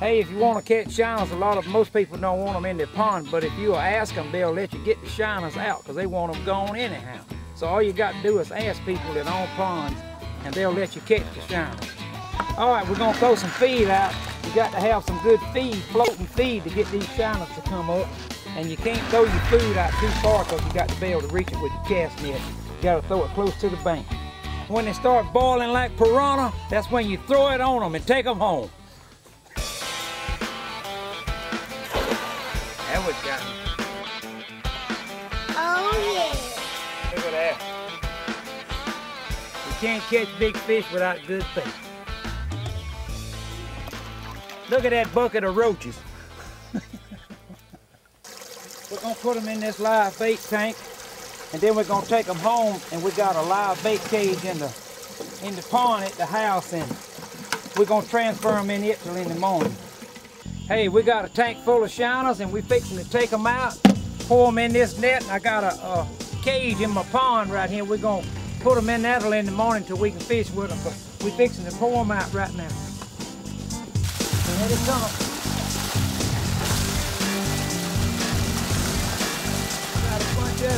Hey, if you want to catch shiners, most people don't want them in their pond, but if you ask them, they'll let you get the shiners out because they want them gone anyhow. So all you got to do is ask people that own ponds and they'll let you catch the shiners. All right, we're gonna throw some feed out. You got to have some good feed, floating feed, to get these shiners to come up. And you can't throw your food out too far because you got to be able to reach it with the cast net. You got to throw it close to the bank. When they start boiling like piranha, that's when you throw it on them and take them home. That was got me. Oh yeah. Look at that. You can't catch big fish without good bait. Look at that bucket of roaches. We're gonna put them in this live bait tank, and then we're gonna take them home, and we got a live bait cage in the pond at the house, and we're gonna transfer them in it till in the morning. Hey, we got a tank full of shiners, and we fixing to take them out, pour them in this net, and I got a cage in my pond right here. We're gonna put them in that till in the morning till we can fish with them, but we're fixing to pour them out right now. Let it come. Got a bunch of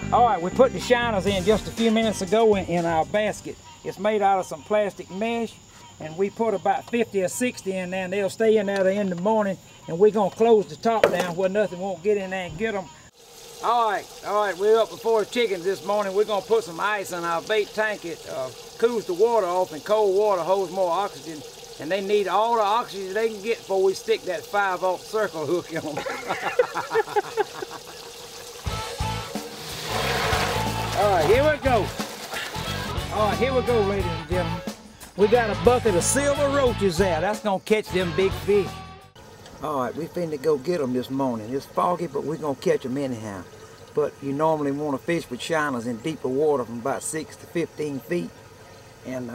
them. All right, we put the shiners in just a few minutes ago in our basket. It's made out of some plastic mesh, and we put about 50 or 60 in there, and they'll stay in there in the morning, and we're gonna close the top down where nothing won't get in there and get them. All right, we're up before the chickens this morning. We're gonna put some ice in our bait tank. It cools the water off, and cold water holds more oxygen, and they need all the oxygen they can get before we stick that 5-aught circle hook on them. All right, here we go. All right, here we go, ladies and gentlemen. We got a bucket of silver roaches there. That's gonna catch them big fish. All right, we finna go get them this morning. It's foggy, but we're gonna catch them anyhow. But you normally want to fish with shiners in deeper water from about 6 to 15 feet. And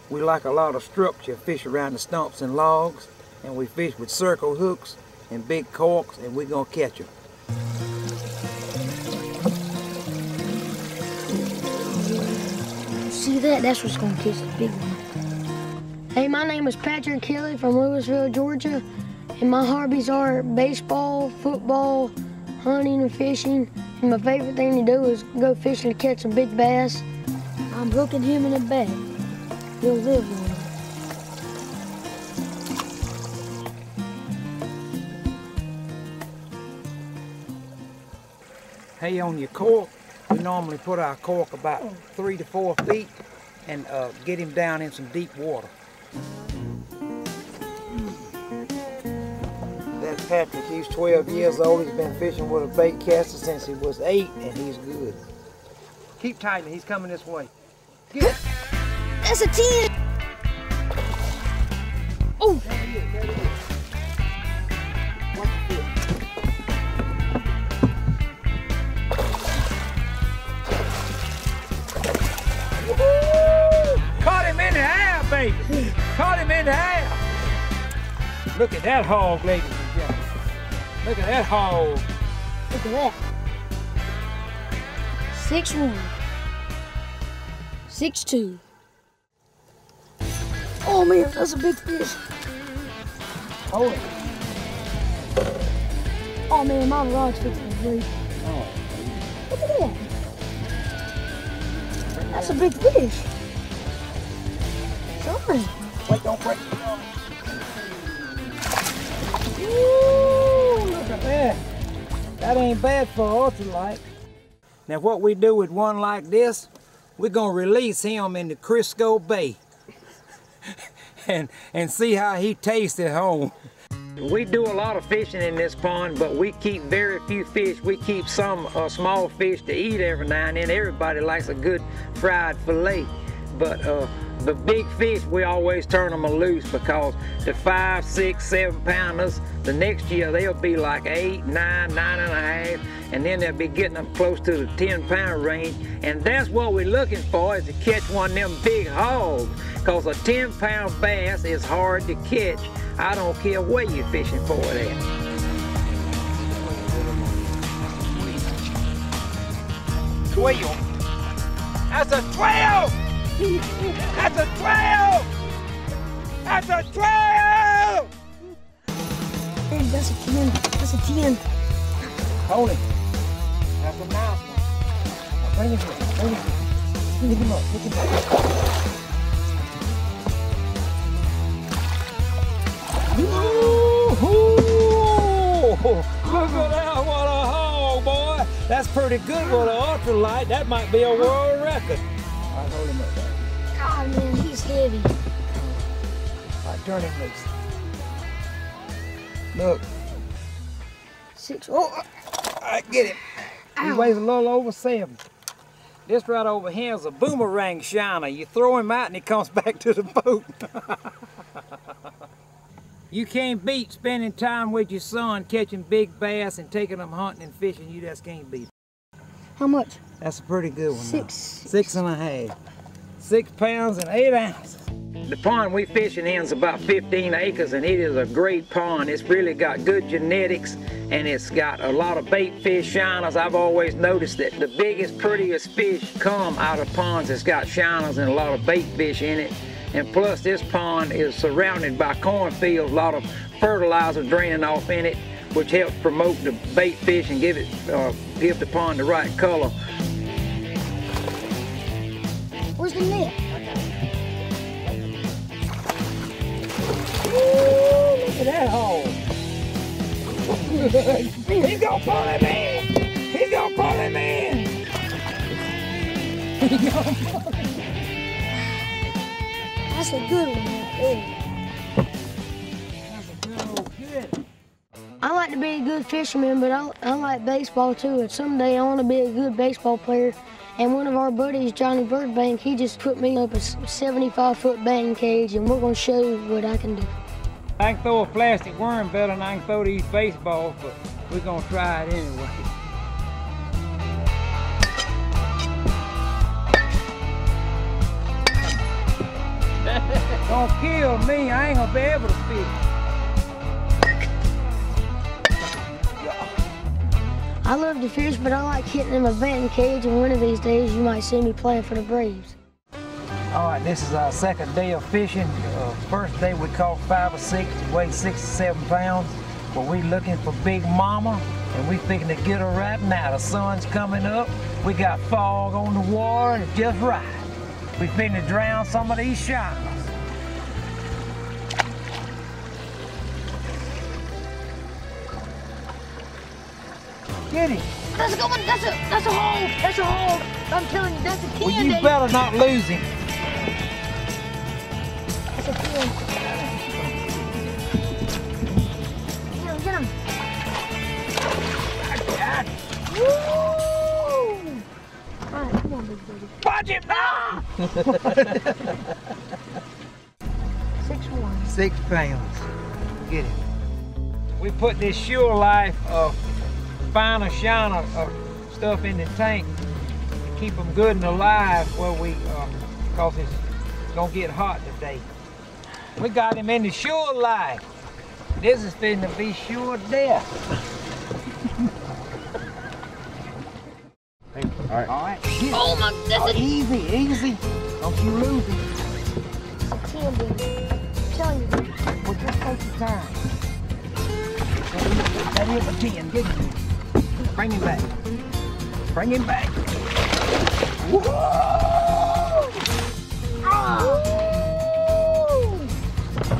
we like a lot of structure, fish around the stumps and logs. And we fish with circle hooks and big corks, and we're gonna catch them. See that? That's what's gonna catch the big one. Hey, my name is Patrick Kelly from Louisville, Georgia. And my hobbies are baseball, football, hunting and fishing. And my favorite thing to do is go fishing to catch some big bass. I'm hooking him in the back. He'll live one. Hey, on your cork, we normally put our cork about 3 to 4 feet and get him down in some deep water. That's Patrick. He's 12 years old. He's been fishing with a bait caster since he was 8, and he's good. Keep tightening. He's coming this way. Get it. That's a 10. Oh. There he is. There he is. Watch the fish. Woo-hoo! Caught him in the air, baby. Caught him in the air. Look at that hog, ladies and gentlemen. Look at that hog. Look at that. 6'1". 6'2". Oh man, that's a big fish. Hold it. Oh man, my rod's fixing to break. Oh. Look at that. That's a big fish. Sorry. Wait, don't break. Woo, look at that. That ain't bad for ultralight. Now what we do with one like this, we're gonna release him into Crisco Bay and see how he tastes at home. We do a lot of fishing in this pond, but we keep very few fish. We keep some small fish to eat every now and then. Everybody likes a good fried fillet. But the big fish, we always turn them loose because the 5, 6, 7 pounders, the next year they'll be like 8, 9, 9.5, and then they'll be getting up close to the 10-pound range. And that's what we're looking for, is to catch one of them big hogs, because a 10-pound bass is hard to catch. I don't care where you're fishing for it at. That's a 12! That's a 12! That's a 12! Hey, that's a 10. That's a 10. Hold it. That's a nice one. Now bring it in. Bring it in. Pick him up. Pick him up. Look at that, what a hog, boy. That's pretty good with an ultralight. That might be a world record. All right, hold him up there. God, man, he's heavy. All right, turn him loose. Look. 6. Oh. All right, get him. He Ow. weighs a little over 7. This right over here is a boomerang shiner. You throw him out and he comes back to the boat. You can't beat spending time with your son catching big bass and taking them hunting and fishing. You just can't beat. How much? That's a pretty good one. 6. 6.5. 6 pounds and 8 ounces. The pond we fishing in is about 15 acres and it is a great pond. It's really got good genetics and it's got a lot of bait fish shiners. I've always noticed that the biggest, prettiest fish come out of ponds that's got shiners and a lot of bait fish in it. And plus this pond is surrounded by cornfields, a lot of fertilizer draining off in it, which helps promote the bait fish and give the pond the right color. Where's the net? Ooh, look at that hole. He's gonna pull him in. He's gonna pull him in. He's gonna pull him in. That's a good one right there. That's a good old kid. I like to be a good fisherman, but I like baseball too. And someday I want to be a good baseball player. And one of our buddies, Johnny Birdbank, he just put me up a 75-foot batting cage, and we're going to show you what I can do. I can throw a plastic worm better than I can throw these baseballs, but we're going to try it anyway. Don't kill me, I ain't gonna be able to fish. I love to fish, but I like hitting in my batting cage, and one of these days you might see me playing for the Braves. All right, this is our second day of fishing. First day we caught 5 or 6, weighed 6 to 7 pounds. But we looking for Big Mama, and we thinking to get her right now. The sun's coming up, we got fog on the water, and it's just right. We finna drown some of these shiners. Get him. That's a good one. That's a hole. That's a hole. I'm telling you, that's a 10. Well, you better not lose him. That's a 10. Get him. I got him. Woo! All right, come on, big buddy. Watch him now! 6'1". 6 pounds. Get him. We put this Sure Life finer shiner stuff in the tank to keep them good and alive where we, cause it's gonna get hot today. We got him in the Sure Life. This is fitting to be sure death. All right. All right. Oh my, that's a Easy, easy. Don't you lose him. 10, baby. I'm telling you, baby. Well, just take your time. That is a 10. Get him. Bring him back. Bring him back. Woo!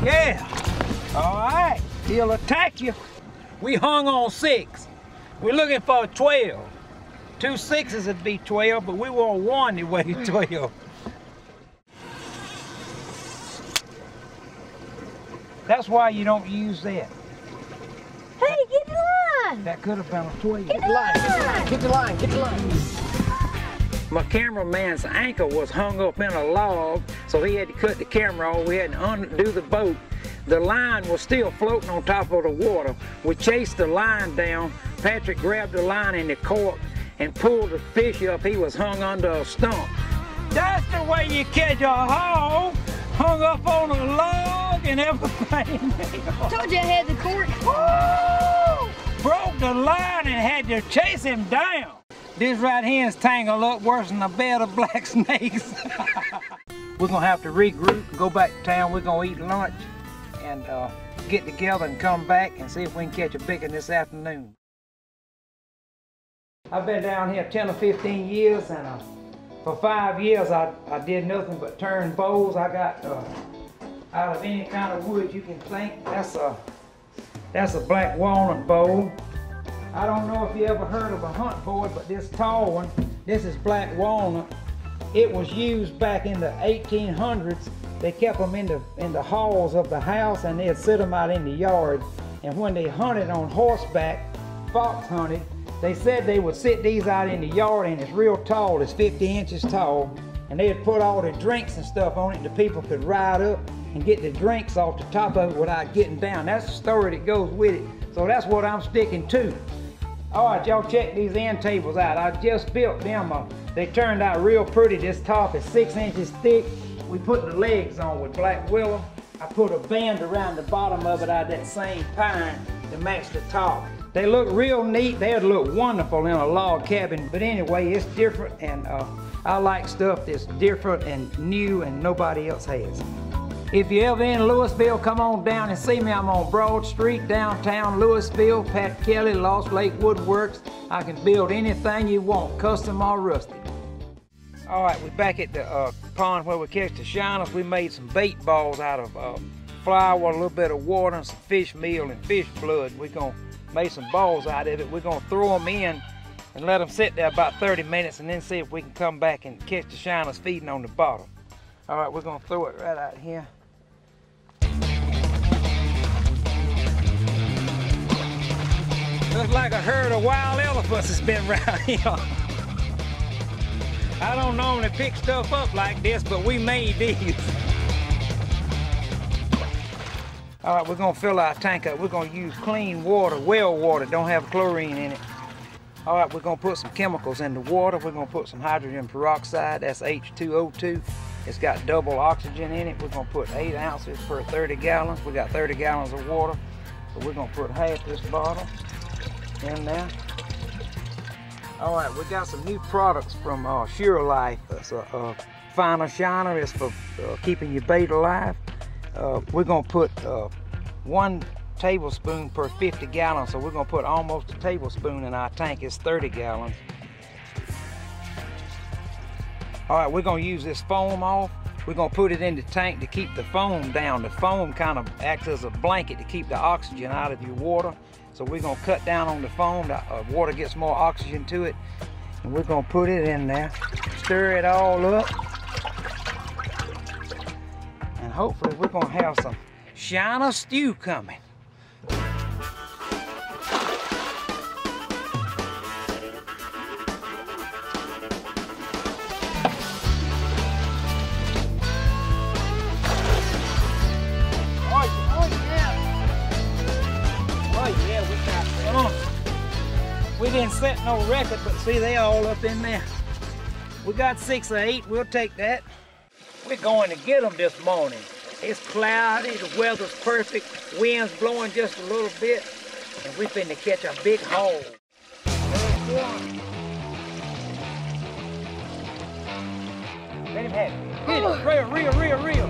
Yeah. All right. He'll attack you. We hung on 6. We're looking for a 12. 2 6s would be 12, but we want one that weighs 12. That's why you don't use that. Hey, get the line! That could have been a 12. Get the line! Get the line, get the line. My cameraman's anchor was hung up in a log, so he had to cut the camera off. We had to undo the boat. The line was still floating on top of the water. We chased the line down. Patrick grabbed the line in the cork and pulled the fish up. He was hung under a stump. That's the way you catch a hog, hung up on a log and everything. Told you I had the cork. Woo! Broke the line and had to chase him down. This right here is tangled up worse than a bed of black snakes. we're gonna have to regroup, go back to town. We're gonna eat lunch and get together and come back and see if we can catch a big one this afternoon. I've been down here 10 or 15 years, and for 5 years I did nothing but turn bows. I got out of any kind of wood you can think. That's a black walnut bow. I don't know if you ever heard of a hunt board, but this tall one, this is black walnut. It was used back in the 1800s. They kept them in the halls of the house, and they'd sit them out in the yard. And when they hunted on horseback, fox hunted, they said they would sit these out in the yard, and it's real tall. It's 50 inches tall. And they'd put all the drinks and stuff on it. The people could ride up and get the drinks off the top of it without getting down. That's the story that goes with it. So that's what I'm sticking to. All right, y'all check these end tables out. I just built them. They turned out real pretty. This top is 6 inches thick. We put the legs on with black willow. I put a band around the bottom of it out of that same pine to match the top. They look real neat. They'd look wonderful in a log cabin. But anyway, it's different, and I like stuff that's different and new and nobody else has. If you're ever in Louisville, come on down and see me. I'm on Broad Street, downtown Louisville, Pat Kelly, Lost Lake Woodworks. I can build anything you want, custom or rustic. All right, we're back at the pond where we catch the shiners. We made some bait balls out of flour, a little bit of water, and some fish meal and fish blood. We're gonna make some balls out of it. We're gonna throw them in and let them sit there about 30 minutes and then see if we can come back and catch the shiners feeding on the bottom. All right, we're gonna throw it right out here. Looks like a herd of wild elephants has been around here. I don't normally pick stuff up like this, but we made these. All right, we're gonna fill our tank up. We're gonna use clean water, well water, don't have chlorine in it. All right, we're gonna put some chemicals in the water. We're gonna put some hydrogen peroxide, that's H2O2. It's got double oxygen in it. We're gonna put 8 ounces per 30 gallons. We got 30 gallons of water. So we're gonna put half this bottle in there. All right, we got some new products from Sure Life. It's a finer shiner. It's for keeping your bait alive. We're gonna put 1 tablespoon per 50 gallons. So we're gonna put almost a tablespoon in our tank. It's 30 gallons. All right, we're gonna use this foam off. We're gonna put it in the tank to keep the foam down. The foam kind of acts as a blanket to keep the oxygen out of your water. So we're gonna cut down on the foam. The water gets more oxygen to it. And we're gonna put it in there, stir it all up. And hopefully we're gonna have some shiner stew coming. We didn't set no record, but see, they all up in there. We got 6 or 8, we'll take that. We're going to get them this morning. It's cloudy, the weather's perfect, wind's blowing just a little bit, and we finna catch a big hog. Let him have it. Hit it, reel.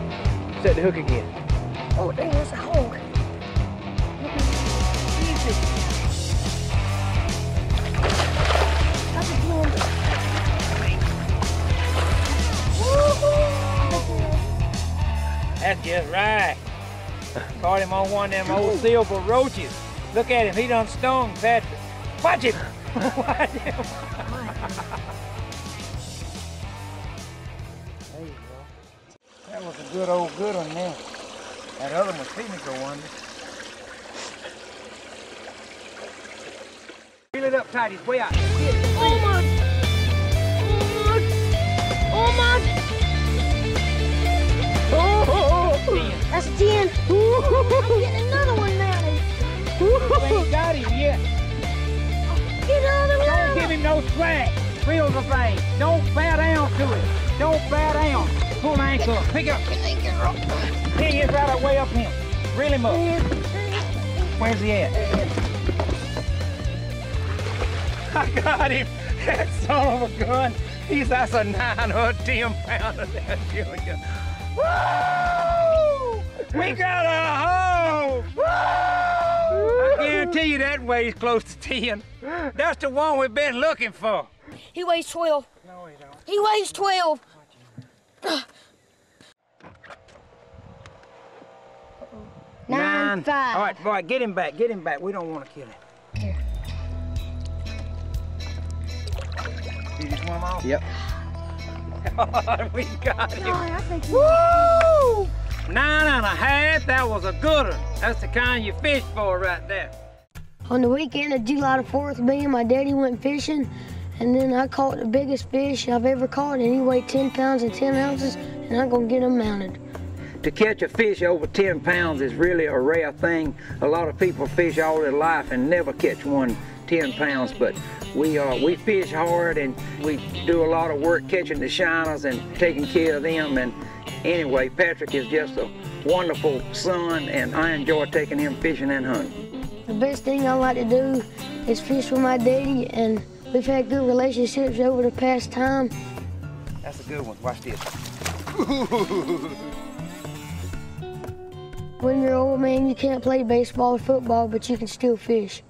Set the hook again. Oh, dang, that's a hog. Easy. That's just right. Caught him on one of them old silver roaches. Look at him, he done stung, Patrick. Watch him! Watch him! There you go. That was a good one there. That other one was feeding go under. Reel it up tight, he's way out. Oh my! Oh my! Oh! That's 10. I'm getting another one now. You ain't got him yet. Get another one. Don't give him no slack. Reel the thing. Don't bow down to it. Don't bow down. Pull the ankle up. Pick up. Here he is right away up him. Reel him up. Where's he at? I got him. That son of a gun. That's a 9 or a 10 pounder there, Junior. Woo! We got a hog! Woo! I guarantee you that weighs close to 10. That's the one we've been looking for. He weighs 12. No, he don't. He weighs 12. 9.5. All right, boy, get him back. Get him back. We don't want to kill him. Here. Did you swim off? Yep. We got him. I think Woo! 9.5. That was a good one. That's the kind you fish for right there. On the weekend of July the 4th, me and my daddy went fishing, and then I caught the biggest fish I've ever caught, and he weighed 10 pounds and 10 ounces, and I'm gonna get him mounted. To catch a fish over 10 pounds is really a rare thing. A lot of people fish all their life and never catch one 10 pounds, but we fish hard and we do a lot of work catching the shiners and taking care of them. And anyway, Patrick is just a wonderful son, and I enjoy taking him fishing and hunting. The best thing I like to do is fish with my daddy, and we've had good relationships over the past time. That's a good one. Watch this. When you're old, man, you can't play baseball or football, but you can still fish.